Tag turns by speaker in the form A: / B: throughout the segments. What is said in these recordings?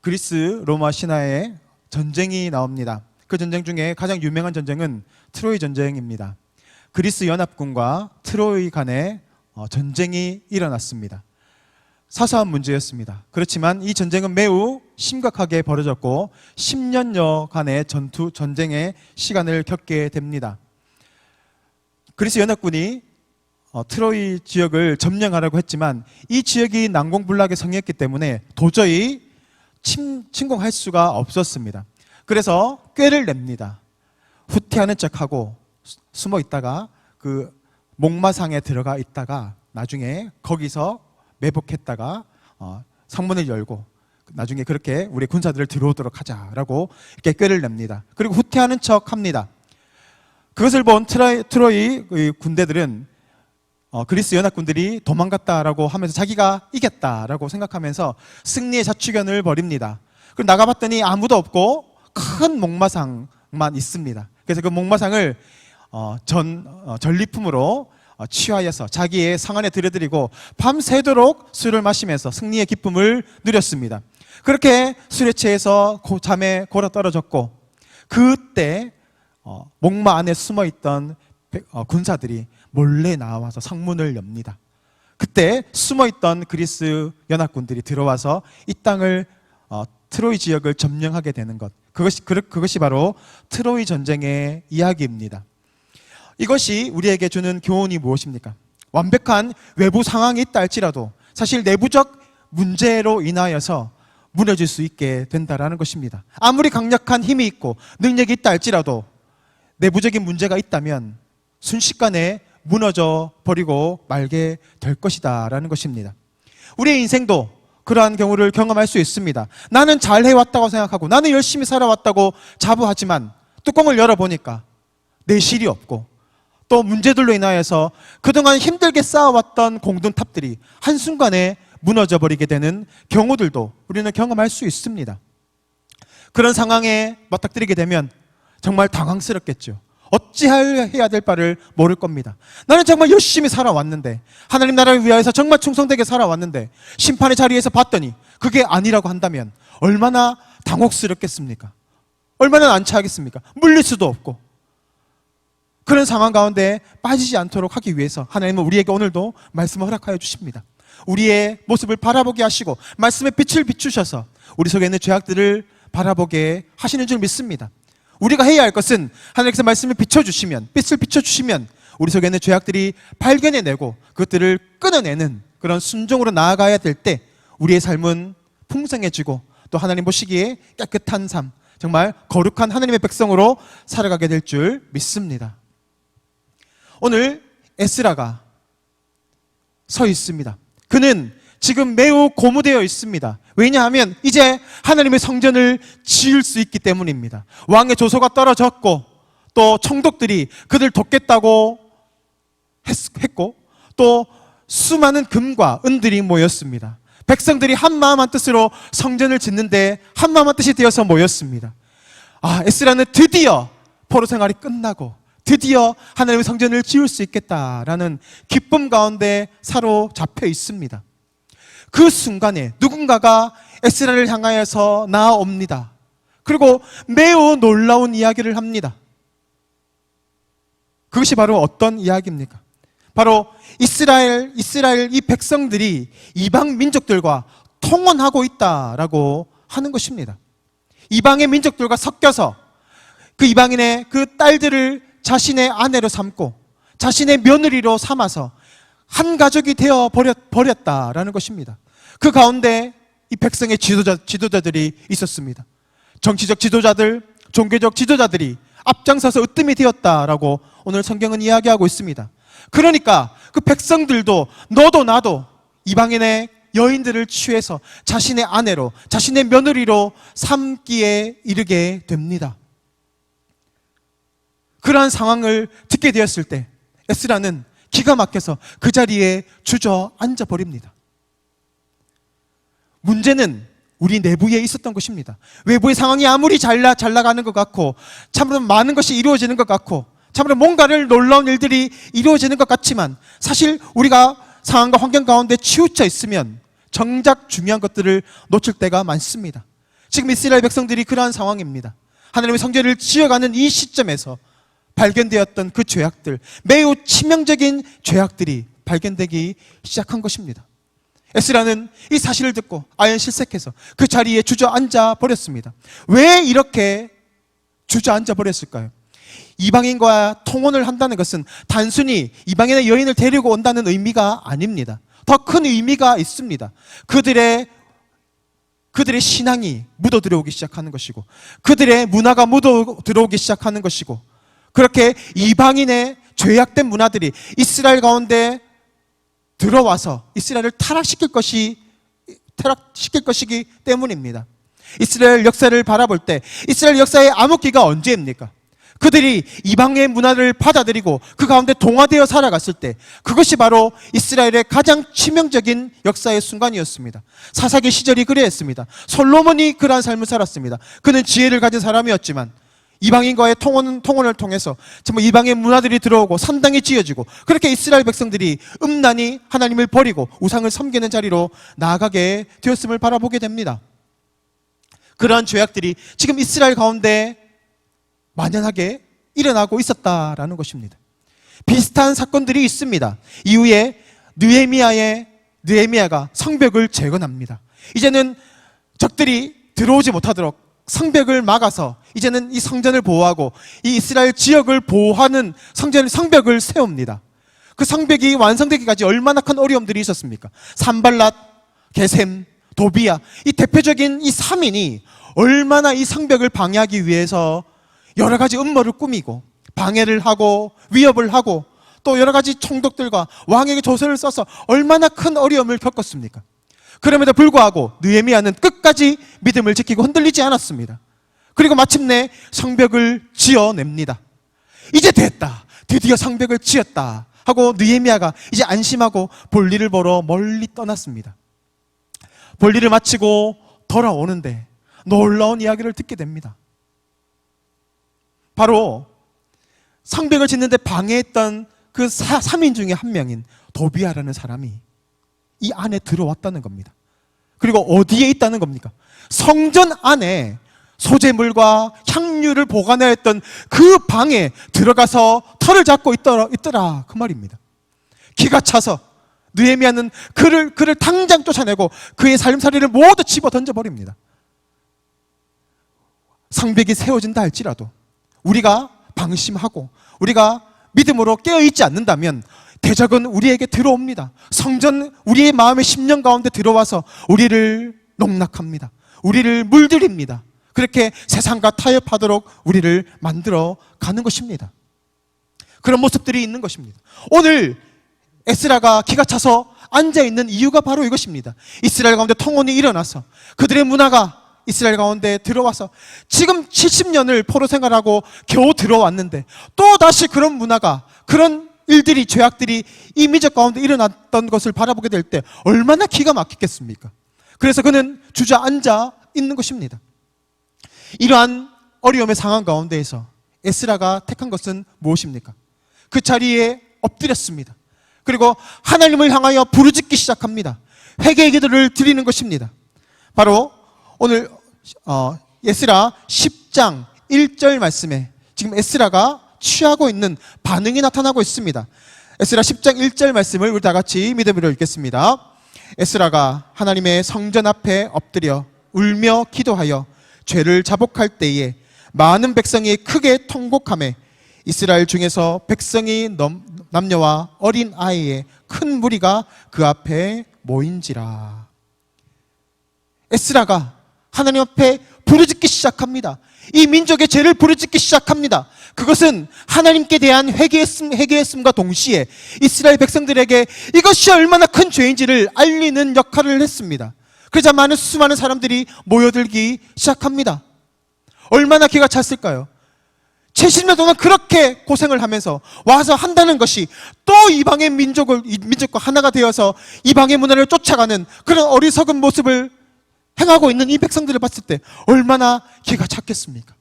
A: 그리스 로마 신화에 전쟁이 나옵니다. 그 전쟁 중에 가장 유명한 전쟁은 트로이 전쟁입니다. 그리스 연합군과 트로이 간에 전쟁이 일어났습니다. 사소한 문제였습니다. 그렇지만 이 전쟁은 매우 심각하게 벌어졌고 10년여간의 전쟁의 시간을 겪게 됩니다. 그리스 연합군이 트로이 지역을 점령하려고 했지만 이 지역이 난공불락의 성이었기 때문에 도저히 침공할 수가 없었습니다. 그래서 꾀를 냅니다. 후퇴하는 척하고 숨어 있다가 그 목마상에 들어가 있다가 나중에 거기서 매복했다가 성문을 열고 나중에 그렇게 우리 군사들을 들어오도록 하자라고 이렇게 꾀를 냅니다. 그리고 후퇴하는 척합니다. 그것을 본 트로이 군대들은 그리스 연합군들이 도망갔다라고 하면서 자기가 이겼다라고 생각하면서 승리의 자축연을 벌입니다. 그리고 나가봤더니 아무도 없고 큰 목마상만 있습니다. 그래서 그 목마상을 전리품으로 취하여서 자기의 상 안에 들여드리고 밤새도록 술을 마시면서 승리의 기쁨을 누렸습니다. 그렇게 술에 취해서 잠에 골아 떨어졌고 그때 목마 안에 숨어있던 군사들이 몰래 나와서 상문을 엽니다. 그때 숨어있던 그리스 연합군들이 들어와서 이 땅을 트로이 지역을 점령하게 되는 것, 그것이 바로 트로이 전쟁의 이야기입니다. 이것이 우리에게 주는 교훈이 무엇입니까? 완벽한 외부 상황이 있다 할지라도 사실 내부적 문제로 인하여서 무너질 수 있게 된다는 것입니다. 아무리 강력한 힘이 있고 능력이 있다 할지라도 내부적인 문제가 있다면 순식간에 무너져 버리고 말게 될 것이다 라는 것입니다. 우리의 인생도 그러한 경우를 경험할 수 있습니다. 나는 잘 해왔다고 생각하고 나는 열심히 살아왔다고 자부하지만 뚜껑을 열어보니까 내실이 없고 또 문제들로 인하여서 그동안 힘들게 쌓아왔던 공든탑들이 한순간에 무너져 버리게 되는 경우들도 우리는 경험할 수 있습니다. 그런 상황에 맞닥뜨리게 되면 정말 당황스럽겠죠. 어찌해야 될 바를 모를 겁니다. 나는 정말 열심히 살아왔는데 하나님 나라를 위하여서 정말 충성되게 살아왔는데 심판의 자리에서 봤더니 그게 아니라고 한다면 얼마나 당혹스럽겠습니까? 얼마나 난처하겠습니까? 물릴 수도 없고 그런 상황 가운데 빠지지 않도록 하기 위해서 하나님은 우리에게 오늘도 말씀을 허락하여 주십니다. 우리의 모습을 바라보게 하시고 말씀의 빛을 비추셔서 우리 속에 있는 죄악들을 바라보게 하시는 줄 믿습니다. 우리가 해야 할 것은 하나님께서 말씀을 비춰주시면, 빛을 비춰주시면 우리 속에 있는 죄악들이 발견해내고 그것들을 끊어내는 그런 순종으로 나아가야 될 때 우리의 삶은 풍성해지고 또 하나님 보시기에 깨끗한 삶, 정말 거룩한 하나님의 백성으로 살아가게 될 줄 믿습니다. 오늘 에스라가 서 있습니다. 그는 지금 매우 고무되어 있습니다. 왜냐하면 이제 하나님의 성전을 지을 수 있기 때문입니다. 왕의 조소가 떨어졌고 또 총독들이 그들 돕겠다고 했고 또 수많은 금과 은들이 모였습니다. 백성들이 한마음 한뜻으로 성전을 짓는데 한마음 한뜻이 되어서 모였습니다. 에스라는 드디어 포로 생활이 끝나고 드디어 하나님의 성전을 지을 수 있겠다라는 기쁨 가운데 사로잡혀 있습니다. 그 순간에 누군가가 에스라를 향하여서 나아옵니다. 그리고 매우 놀라운 이야기를 합니다. 그것이 바로 어떤 이야기입니까? 바로 이스라엘 이 백성들이 이방 민족들과 통혼하고 있다라고 하는 것입니다. 이방의 민족들과 섞여서 그 이방인의 그 딸들을 자신의 아내로 삼고 자신의 며느리로 삼아서 한 가족이 되어 버렸다라는 것입니다. 그 가운데 이 백성의 지도자들이 있었습니다. 정치적 지도자들, 종교적 지도자들이 앞장서서 으뜸이 되었다라고 오늘 성경은 이야기하고 있습니다. 그러니까 그 백성들도 너도 나도 이방인의 여인들을 취해서 자신의 아내로, 자신의 며느리로 삼기에 이르게 됩니다. 그러한 상황을 듣게 되었을 때 에스라는 기가 막혀서 그 자리에 주저앉아 버립니다. 문제는 우리 내부에 있었던 것입니다. 외부의 상황이 아무리 잘 나가는 것 같고 참으로 많은 것이 이루어지는 것 같고 참으로 뭔가를 놀라운 일들이 이루어지는 것 같지만 사실 우리가 상황과 환경 가운데 치우쳐 있으면 정작 중요한 것들을 놓칠 때가 많습니다. 지금 이스라엘 백성들이 그러한 상황입니다. 하나님의 성전을 지어가는 이 시점에서 발견되었던 그 죄악들, 매우 치명적인 죄악들이 발견되기 시작한 것입니다. 에스라는 이 사실을 듣고 아연실색해서 그 자리에 주저앉아 버렸습니다. 왜 이렇게 주저앉아 버렸을까요? 이방인과 통혼을 한다는 것은 단순히 이방인의 여인을 데리고 온다는 의미가 아닙니다. 더 큰 의미가 있습니다. 그들의 신앙이 묻어 들어오기 시작하는 것이고, 그들의 문화가 묻어 들어오기 시작하는 것이고, 그렇게 이방인의 죄악된 문화들이 이스라엘 가운데 들어와서 이스라엘을 타락시킬 것이기 때문입니다. 이스라엘 역사를 바라볼 때 이스라엘 역사의 암흑기가 언제입니까? 그들이 이방의 문화를 받아들이고 그 가운데 동화되어 살아갔을 때, 그것이 바로 이스라엘의 가장 치명적인 역사의 순간이었습니다. 사사기 시절이 그랬습니다. 솔로몬이 그러한 삶을 살았습니다. 그는 지혜를 가진 사람이었지만 이방인과의 통혼을 통해서 정말 이방의 문화들이 들어오고 산당이 지어지고, 그렇게 이스라엘 백성들이 음란히 하나님을 버리고 우상을 섬기는 자리로 나아가게 되었음을 바라보게 됩니다. 그러한 죄악들이 지금 이스라엘 가운데 만연하게 일어나고 있었다라는 것입니다. 비슷한 사건들이 있습니다. 이후에 느헤미야가 성벽을 재건합니다. 이제는 적들이 들어오지 못하도록 성벽을 막아서 이제는 이 성전을 보호하고 이 이스라엘 지역을 보호하는 성벽을 세웁니다. 그 성벽이 완성되기까지 얼마나 큰 어려움들이 있었습니까? 산발랏, 게셈, 도비야, 이 대표적인 이 3인이 얼마나 이 성벽을 방해하기 위해서 여러 가지 음모를 꾸미고 방해를 하고 위협을 하고 또 여러 가지 총독들과 왕에게 조서를 써서 얼마나 큰 어려움을 겪었습니까? 그럼에도 불구하고 느헤미야는 끝까지 믿음을 지키고 흔들리지 않았습니다. 그리고 마침내 성벽을 지어냅니다. 이제 됐다, 드디어 성벽을 지었다 하고 느헤미야가 이제 안심하고 볼일을 보러 멀리 떠났습니다. 볼일을 마치고 돌아오는데 놀라운 이야기를 듣게 됩니다. 바로 성벽을 짓는데 방해했던 그 3인 중에 한 명인 도비야라는 사람이 이 안에 들어왔다는 겁니다. 그리고 어디에 있다는 겁니까? 성전 안에 소재물과 향유를 보관해야 했던 그 방에 들어가서 털을 잡고 있더라 그 말입니다. 기가 차서 느헤미야는 그를 당장 쫓아내고 그의 살림살이를 모두 집어 던져버립니다. 성벽이 세워진다 할지라도 우리가 방심하고 우리가 믿음으로 깨어있지 않는다면 대적은 우리에게 들어옵니다. 성전, 우리의 마음의 심령 가운데 들어와서 우리를 농락합니다. 우리를 물들입니다. 그렇게 세상과 타협하도록 우리를 만들어 가는 것입니다. 그런 모습들이 있는 것입니다. 오늘 에스라가 기가 차서 앉아있는 이유가 바로 이것입니다. 이스라엘 가운데 통혼이 일어나서 그들의 문화가 이스라엘 가운데 들어와서 지금 70년을 포로 생활하고 겨우 들어왔는데 또 다시 그런 문화가, 그런 일들이, 죄악들이 이 민족 가운데 일어났던 것을 바라보게 될 때 얼마나 기가 막히겠습니까? 그래서 그는 주저앉아 있는 것입니다. 이러한 어려움의 상황 가운데에서 에스라가 택한 것은 무엇입니까? 그 자리에 엎드렸습니다. 그리고 하나님을 향하여 부르짖기 시작합니다. 회개의 기도를 드리는 것입니다. 바로 오늘 에스라 10장 1절 말씀에 지금 에스라가 취하고 있는 반응이 나타나고 있습니다. 에스라 10장 1절 말씀을 우리 다 같이 믿음으로 읽겠습니다. 에스라가 하나님의 성전 앞에 엎드려 울며 기도하여 죄를 자복할 때에 많은 백성이 크게 통곡하며 이스라엘 중에서 백성이 남녀와 어린 아이의 큰 무리가 그 앞에 모인지라. 에스라가 하나님 앞에 부르짖기 시작합니다. 이 민족의 죄를 부르짖기 시작합니다. 그것은 하나님께 대한 회개했음과 동시에 이스라엘 백성들에게 이것이 얼마나 큰 죄인지를 알리는 역할을 했습니다. 그러자 수많은 사람들이 모여들기 시작합니다. 얼마나 기가 찼을까요? 70년 동안 그렇게 고생을 하면서 와서 한다는 것이 또 이방의 민족과 하나가 되어서 이방의 문화를 쫓아가는 그런 어리석은 모습을 행하고 있는 이 백성들을 봤을 때 얼마나 기가 찼겠습니까?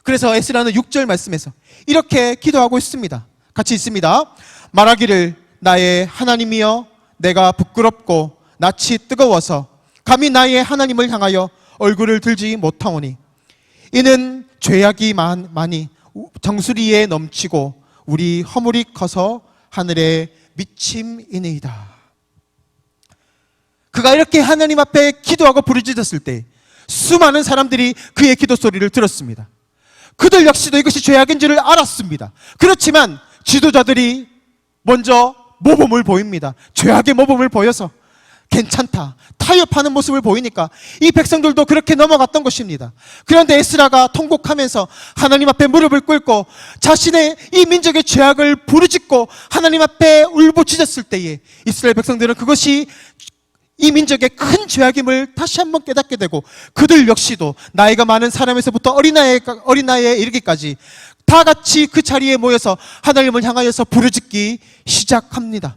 A: 그래서 에스라는 6절 말씀에서 이렇게 기도하고 있습니다. 같이 있습니다. 말하기를 나의 하나님이여 내가 부끄럽고 낯이 뜨거워서 감히 나의 하나님을 향하여 얼굴을 들지 못하오니 이는 죄악이 많이 정수리에 넘치고 우리 허물이 커서 하늘에 미침이니이다. 그가 이렇게 하나님 앞에 기도하고 부르짖었을 때 수많은 사람들이 그의 기도 소리를 들었습니다. 그들 역시도 이것이 죄악인 줄을 알았습니다. 그렇지만 지도자들이 먼저 모범을 보입니다. 죄악의 모범을 보여서 괜찮다, 타협하는 모습을 보이니까 이 백성들도 그렇게 넘어갔던 것입니다. 그런데 에스라가 통곡하면서 하나님 앞에 무릎을 꿇고 자신의 이 민족의 죄악을 부르짖고 하나님 앞에 울부짖었을 때에 이스라엘 백성들은 그것이 이 민족의 큰 죄악임을 다시 한번 깨닫게 되고 그들 역시도 나이가 많은 사람에서부터 어린 나이에 이르기까지 다 같이 그 자리에 모여서 하나님을 향하여서 부르짖기 시작합니다.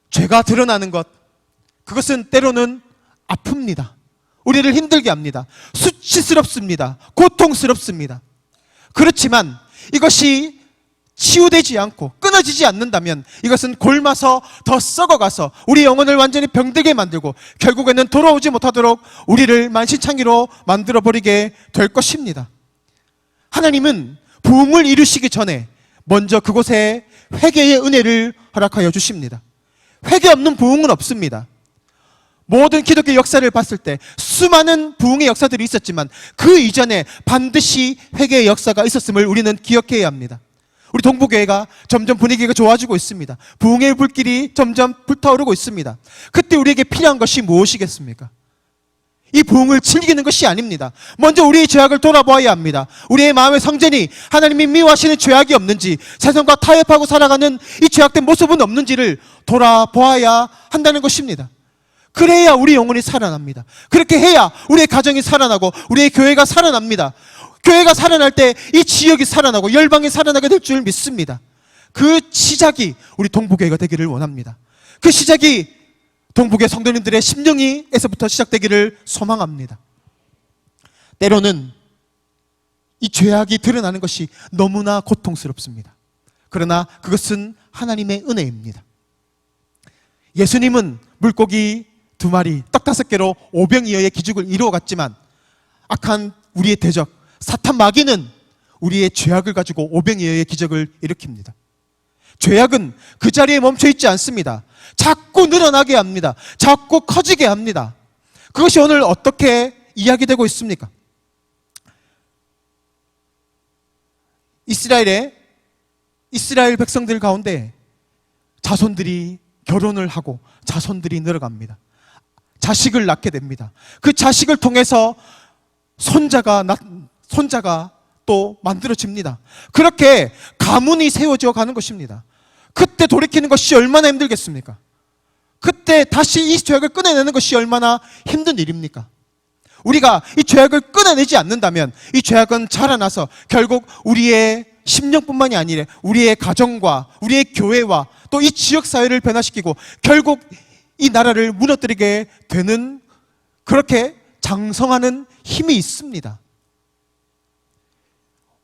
A: 죄가 드러나는 것, 그것은 때로는 아픕니다. 우리를 힘들게 합니다. 수치스럽습니다. 고통스럽습니다. 그렇지만 이것이 치유되지 않고 끊어지지 않는다면 이것은 골마서 더 썩어가서 우리 영혼을 완전히 병들게 만들고 결국에는 돌아오지 못하도록 우리를 만신창이로 만들어버리게 될 것입니다. 하나님은 부흥을 이루시기 전에 먼저 그곳에 회개의 은혜를 허락하여 주십니다. 회개 없는 부흥은 없습니다. 모든 기독교 역사를 봤을 때 수많은 부흥의 역사들이 있었지만 그 이전에 반드시 회개의 역사가 있었음을 우리는 기억해야 합니다. 우리 동부교회가 점점 분위기가 좋아지고 있습니다. 부흥의 불길이 점점 불타오르고 있습니다. 그때 우리에게 필요한 것이 무엇이겠습니까? 이 부흥을 즐기는 것이 아닙니다. 먼저 우리의 죄악을 돌아보아야 합니다. 우리의 마음의 성전이 하나님이 미워하시는 죄악이 없는지, 세상과 타협하고 살아가는 이 죄악된 모습은 없는지를 돌아보아야 한다는 것입니다. 그래야 우리 영혼이 살아납니다. 그렇게 해야 우리의 가정이 살아나고 우리의 교회가 살아납니다. 교회가 살아날 때 이 지역이 살아나고 열방이 살아나게 될 줄 믿습니다. 그 시작이 우리 동부교회가 되기를 원합니다. 그 시작이 동북의 성도님들의 심령에서부터 시작되기를 소망합니다. 때로는 이 죄악이 드러나는 것이 너무나 고통스럽습니다. 그러나 그것은 하나님의 은혜입니다. 예수님은 물고기 2마리, 떡 5개로 오병이어의 기적을 이루어갔지만 악한 우리의 대적 사탄 마귀는 우리의 죄악을 가지고 오병이어의 기적을 일으킵니다. 죄악은 그 자리에 멈춰 있지 않습니다. 자꾸 늘어나게 합니다. 자꾸 커지게 합니다. 그것이 오늘 어떻게 이야기되고 있습니까? 이스라엘 백성들 가운데 자손들이 결혼을 하고 자손들이 늘어갑니다. 자식을 낳게 됩니다. 그 자식을 통해서 손자가 또 만들어집니다. 그렇게 가문이 세워져 가는 것입니다. 그때 돌이키는 것이 얼마나 힘들겠습니까? 그때 다시 이 죄악을 끊어내는 것이 얼마나 힘든 일입니까? 우리가 이 죄악을 끊어내지 않는다면 이 죄악은 자라나서 결국 우리의 심령뿐만이 아니라 우리의 가정과 우리의 교회와 또 이 지역사회를 변화시키고 결국 이 나라를 무너뜨리게 되는, 그렇게 장성하는 힘이 있습니다.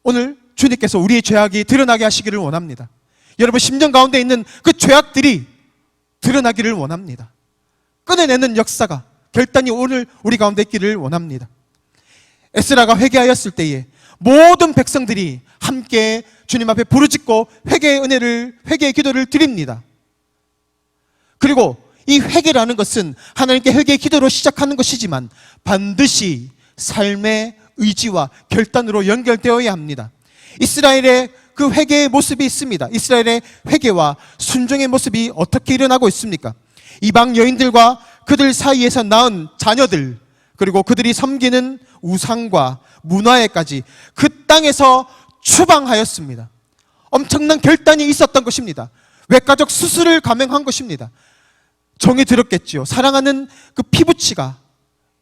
A: 오늘 주님께서 우리의 죄악이 드러나게 하시기를 원합니다. 여러분 심령 가운데 있는 그 죄악들이 드러나기를 원합니다. 끊어내는 역사가 결단이 오늘 우리 가운데 있기를 원합니다. 에스라가 회개하였을 때에 모든 백성들이 함께 주님 앞에 부르짖고 회개의 기도를 드립니다. 그리고 이 회개라는 것은 하나님께 회개의 기도로 시작하는 것이지만 반드시 삶의 의지와 결단으로 연결되어야 합니다. 이스라엘의 그 회개의 모습이 있습니다. 이스라엘의 회개와 순종의 모습이 어떻게 일어나고 있습니까? 이방 여인들과 그들 사이에서 낳은 자녀들, 그리고 그들이 섬기는 우상과 문화에까지 그 땅에서 추방하였습니다. 엄청난 결단이 있었던 것입니다. 외과적 수술을 감행한 것입니다. 정이 들었겠지요. 사랑하는 그 피부치가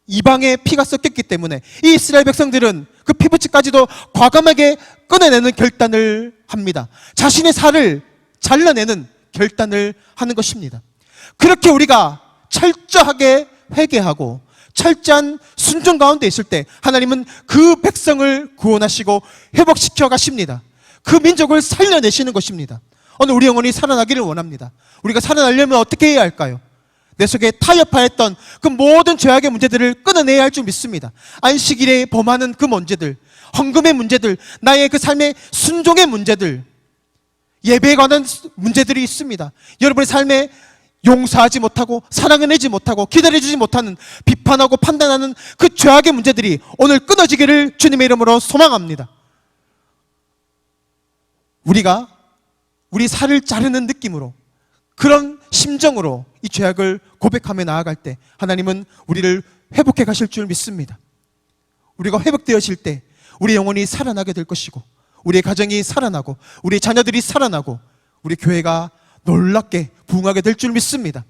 A: 이방의 피가 섞였기 때문에 이 이스라엘 백성들은 그 피부치까지도 과감하게 끊어내는 결단을 합니다. 자신의 살을 잘라내는 결단을 하는 것입니다. 그렇게 우리가 철저하게 회개하고 철저한 순종 가운데 있을 때 하나님은 그 백성을 구원하시고 회복시켜 가십니다. 그 민족을 살려내시는 것입니다. 오늘 우리 영혼이 살아나기를 원합니다. 우리가 살아나려면 어떻게 해야 할까요? 내 속에 타협하였던 그 모든 죄악의 문제들을 끊어내야 할 줄 믿습니다. 안식일에 범하는 그 문제들, 헌금의 문제들, 나의 그 삶의 순종의 문제들, 예배에 관한 문제들이 있습니다. 여러분의 삶에 용서하지 못하고 사랑해내지 못하고 기다려주지 못하는, 비판하고 판단하는 그 죄악의 문제들이 오늘 끊어지기를 주님의 이름으로 소망합니다. 우리가 우리 살을 자르는 느낌으로, 그런 심정으로 이 죄악을 고백하며 나아갈 때 하나님은 우리를 회복해 가실 줄 믿습니다. 우리가 회복되어질 때 우리 영혼이 살아나게 될 것이고, 우리의 가정이 살아나고, 우리 자녀들이 살아나고, 우리 교회가 놀랍게 부흥하게 될 줄 믿습니다.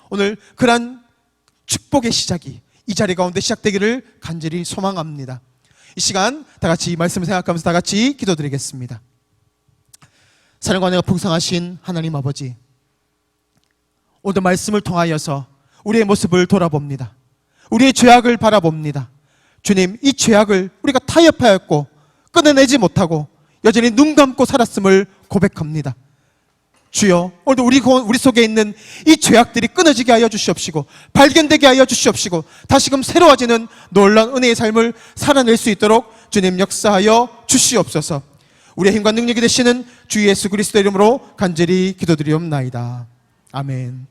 A: 오늘 그러한 축복의 시작이 이 자리 가운데 시작되기를 간절히 소망합니다. 이 시간 다 같이 이 말씀을 생각하면서 다 같이 기도드리겠습니다. 사랑과 은혜가 풍성하신 하나님 아버지, 오늘 말씀을 통하여서 우리의 모습을 돌아봅니다. 우리의 죄악을 바라봅니다. 주님, 이 죄악을 우리가 타협하였고 끊어내지 못하고 여전히 눈 감고 살았음을 고백합니다. 주여, 오늘도 우리 속에 있는 이 죄악들이 끊어지게 하여 주시옵시고, 발견되게 하여 주시옵시고, 다시금 새로워지는 놀라운 은혜의 삶을 살아낼 수 있도록 주님 역사하여 주시옵소서. 우리의 힘과 능력이 되시는 주 예수 그리스도 이름으로 간절히 기도드리옵나이다. 아멘.